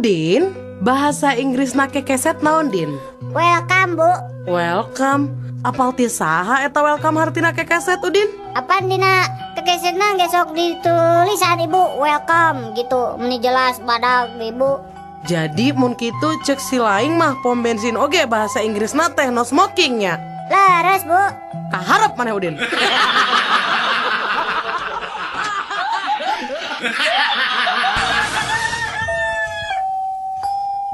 Udin, bahasa Inggris na kekeset naon Din? Welcome, Bu. Welcome. Apal ti saha eta welcome hartina kekeset Udin? Apaan dina kekesetna gesok ditulisan Ibu, welcome gitu. Meni jelas badag Ibu. Jadi mun kitu cek si laing mah pom bensin oge bahasa Inggrisna teh no smokingnya. Laras, Bu. Kaharep maneh Udin.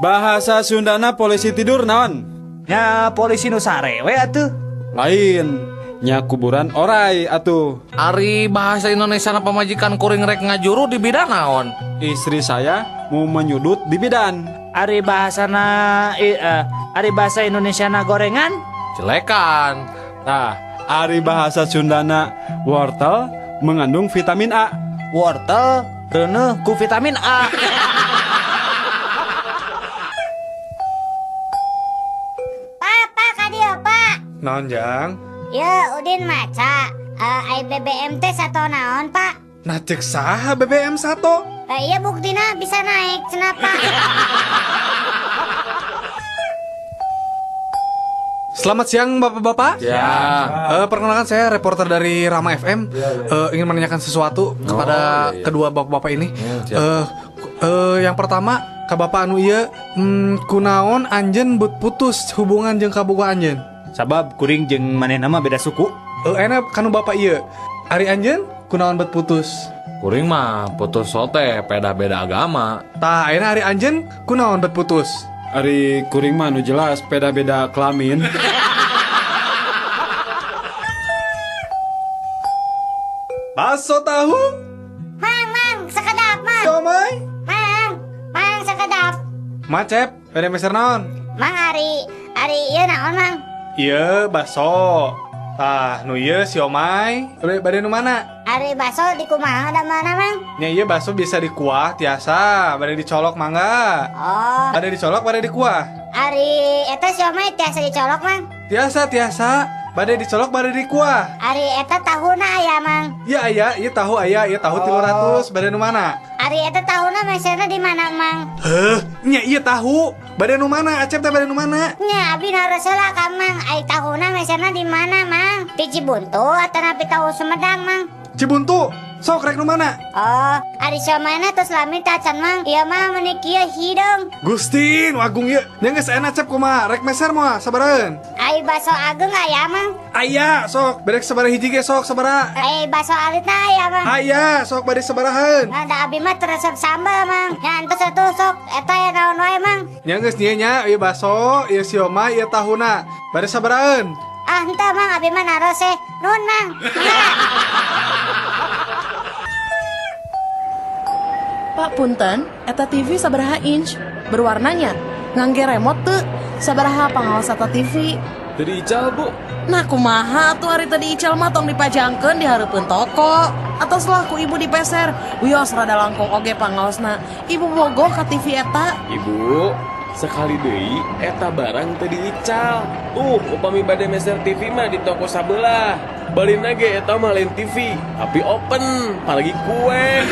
Bahasa Sundana polisi tidur naon? Ya polisi nu sarewe atuh. Lain, nya kuburan orai atuh. Ari bahasa Indonesia na pamajikan kuring rek ngajuru di bidang naon? Istri saya mau menyudut di bidan. Ari bahasa Indonesia na gorengan. Jelekan. Nah, ari bahasa Sundana wortel mengandung vitamin A. Wortel reuneuh ku vitamin A. Pak, kadio, Pak. Naon jang? Ya, Udin maca. Ai BBM teh sato naon, Pak? Nah cek saha BBM satu. Iya buktina bisa naik, kenapa? Selamat siang bapak-bapak. Ya. Perkenalkan saya reporter dari Rama FM. Ingin menanyakan sesuatu kepada kedua bapak-bapak ini. Yang pertama, ka bapak anu ieu kunaon anjeun beut putus hubungan jeung kabogoh anjeun? Sabab kuring jeung manehna mah beda suku. Enak kanu bapak ieu. Ari anjeun kunaon beut putus? Kuring mah putus sote beda-beda agama. Tah ayeuna ari anjeun kunaon beut putus? Ari kuring mah nu jelas beda-beda kelamin. Bakso tahu? Mang, sekedap, Mang. Siomay? Mang, sekedap. Macep, beda meser naon? Mang, Ari ieu naon, Mang? Iya, bakso. Tah, nu ieu siomay. Bade nu mana? Ari baso di kumaha da mana, Mang? Nya ieu bakso bisa dikuah tiasa, bade dicolok mangga. Oh, Bade dicolok, bade dikuah. Ari eta siomay tiasa dicolok, Mang. Tiasa. Bade dicolok, bade dikuah. Ari eta tahuna aya, Mang. Iya aya, ieu tahu 300, bade nu mana? Ari eta tahuna meserna di mana, Mang? Nya ieu tahu. Bade nu mana? Acep teh bade nu mana? Nya abi nareuseulah ka Mang. Ai tahuna meserna di mana, Mang? Di Cibuntu atawa di Tahu Sumedang, Mang? Cibuntu. Sok rek nu mana? Oh, ari siomana tos lami tacan, Mang. Ieu mah meuni kieu hidung. Gustin, wagung ieu. Nya geus aya Acep kumaha? Rek meser moal sabaraeun? Ai baso ageng aya, Mang. Aya, sok. Bade sabaraha hiji ge sok sabaraha? Ai baso alitna aya, Mang. Aya, sok bade sabaraheun. Ada abi mah teresep sambal, Mang. Ya entos atuh sok eta ya naon wae, Mang. Nya geus nya nya ieu bakso, ieu siomay, ieu tahuna. Bade sabaraeun? Ah, henteu, Mang, abi mah naros Nun, Mang. Pak punten, eta TV sabaraha inch? Berwarnanya? Ngangge remote teu? Sabaraha pangaos eta TV? Jadi ical, Bu. Nah kumaha tuh hari tadi ical mah tong dipajangkeun di hareupeun toko. Atau selaku ibu dipeser, wios rada langkung oge pangaosna. Ibu bogoh ka TV eta. Ibu, sekali deui eta barang teu diical. Upami bade meser TV mah di toko sabelah. Balina ge eta mah lain TV, tapi open, apalagi kue.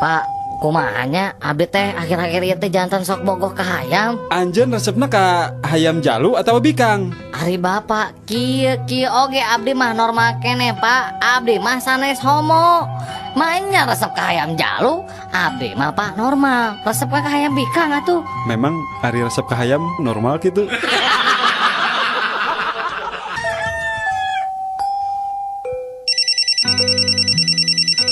Pak, kumahanya abdi teh akhir-akhir ieu teh jantan sok bogoh ka hayam. Anjeun resepna ka hayam jalu atau bikang? Ari bapak, kieu oge abdi mah normal keneh, Pak. Abdi mah sanes homo. Mainnya resep ka hayam jalu, abdi mah Pak normal. Resep ka hayam bikang atuh. Memang ari resep ka hayam normal gitu.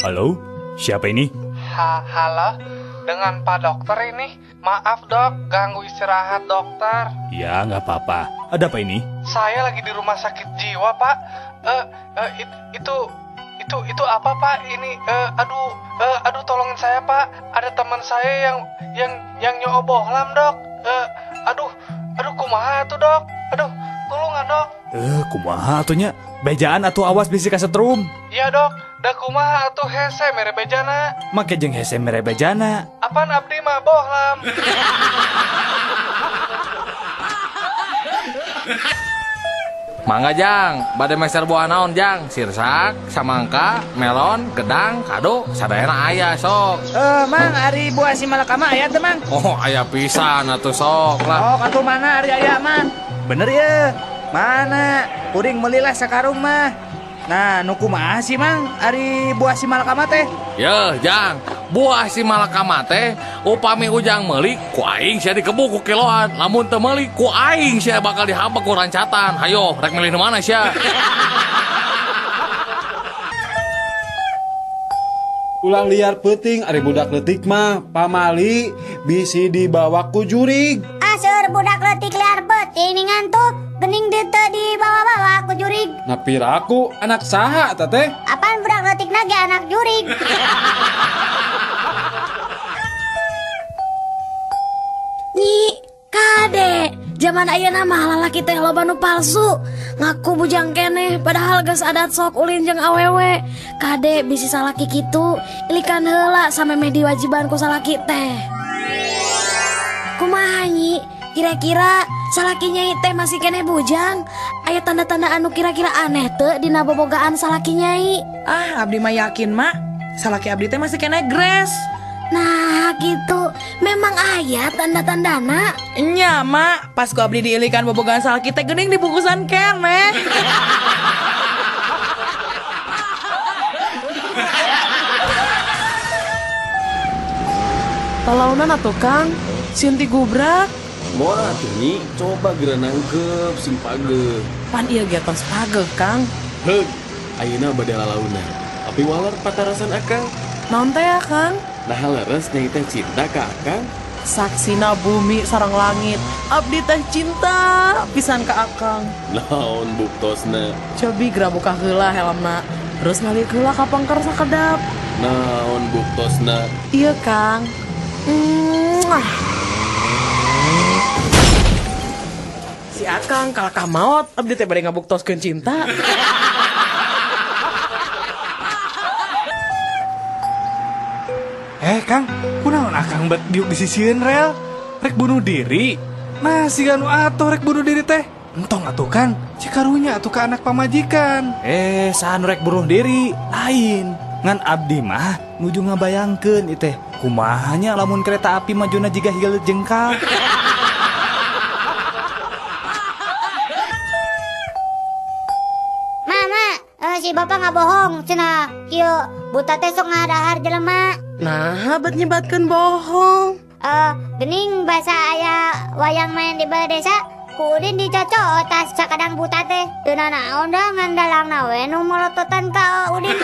Halo, siapa ini? Halo, dengan Pak Dokter ini. Maaf dok, ganggu istirahat dokter. Ya nggak apa-apa. Ada apa ini? Saya lagi di rumah sakit jiwa pak. Itu apa pak? Ini, aduh tolongin saya pak. Ada teman saya yang nyobohlam dok. Aduh kumaha tuh dok. Aduh, tolongan dok. Kumaha atunya? Bejaan atuh awas bisi kasetrum. Iya dok, da kumaha atuh hese mere bejana. Make jeung hese mere bejana. Apaan abdi mah bohlam. Mangga jang, bade meser buah naon jang? Sirsak, samangka, melon, gedang, kado, sadayana aya sok. Mang, ari buah si malakama aya teh, Mang. Oh, aya pisan atuh sok lah. Oh, atuh mana ari aya, Mang? Bener ya. Mana? Kuring melilah sakarung mah. Nah, nu kumaha sih, Mang? Ari buah si malakama teh. Ya, jang, buah si malakama teh upami ujang meuli ku aing sia dikebuk ku kiloan. Lamun teu meuli ku aing sia bakal dihabek ku rancatan. Hayo, rek milih nu mana sia? Ulah liar peuting ari budak leutik mah pamali bisi dibawa ku jurig. Aseur budak leutik liar peuting ning ngantuk. Gening dieu teu dibawa-bawa ku jurig. Napiraku anak saha eta teh? Apaan budak leutik ge anak jurig? Nyi, kade. Zaman ayeuna mah lalaki teh loba nu palsu. Ngaku bujang keneh padahal geus adat sok ulin jeung awewe. Kade bisi salaki kitu, ilikan heula sameme diwajiban ku salaki teh. Kumaha nyi? Kira-kira salaki nyai teh masih keneh bujang? Aya tanda-tanda anu kira-kira aneh teu dina bobogaan salaki nyai? Ah, abdi mah yakin, Mak. Salaki abdi teh masih kena gres. Nah gitu, memang aya tanda-tandana. Nya, Mak. Pas ku abdi diilikan bobogan salaki teh geuning dibungkusan keneh. Talaunan atuh Kang, Sinti gubrak. Moal atuh Nyi, coba geura nangkep simpage. Pan ieu ge tos pageh Kang. Heug, ayeuna bade lalauna. Tapi walar patarasan akang. Naon teh ya Kang? Nah leres nyai teh cinta ka akang. Saksina bumi sareng langit, abdi teh cinta pisan ka Akang. Naon buktosna? Cobi geura buka heula helmna, terus ngalik heula ka pangker sakedap. Naon buktosna? Iya Kang. Si Akang kalahkah maot, abdi teh bade ngabuktoskeun cinta. Kang, kunaon akang bet diuk disisieun rel? Rek bunuh diri? Nah, si anu atuh rek bunuh diri teh. Entong atuh kan, cikarunya atuh ka anak pamajikan. Saan rek bunuh diri lain. Ngan abdi mah nuju ngabayangkeun ieu teh. Kumahanya lamun kereta api majuna jiga higeul jengkal. Mama, si bapak nggak bohong, cenah kieu buta teh sok ngadahar jelema. Nah, bet nyebatkeun bohong. Gening bahasa aya wayang main di balai desa. Udin dicocok tas sakadang buta teh. Teu naon dah ngandalang we nu molototan ka Udin.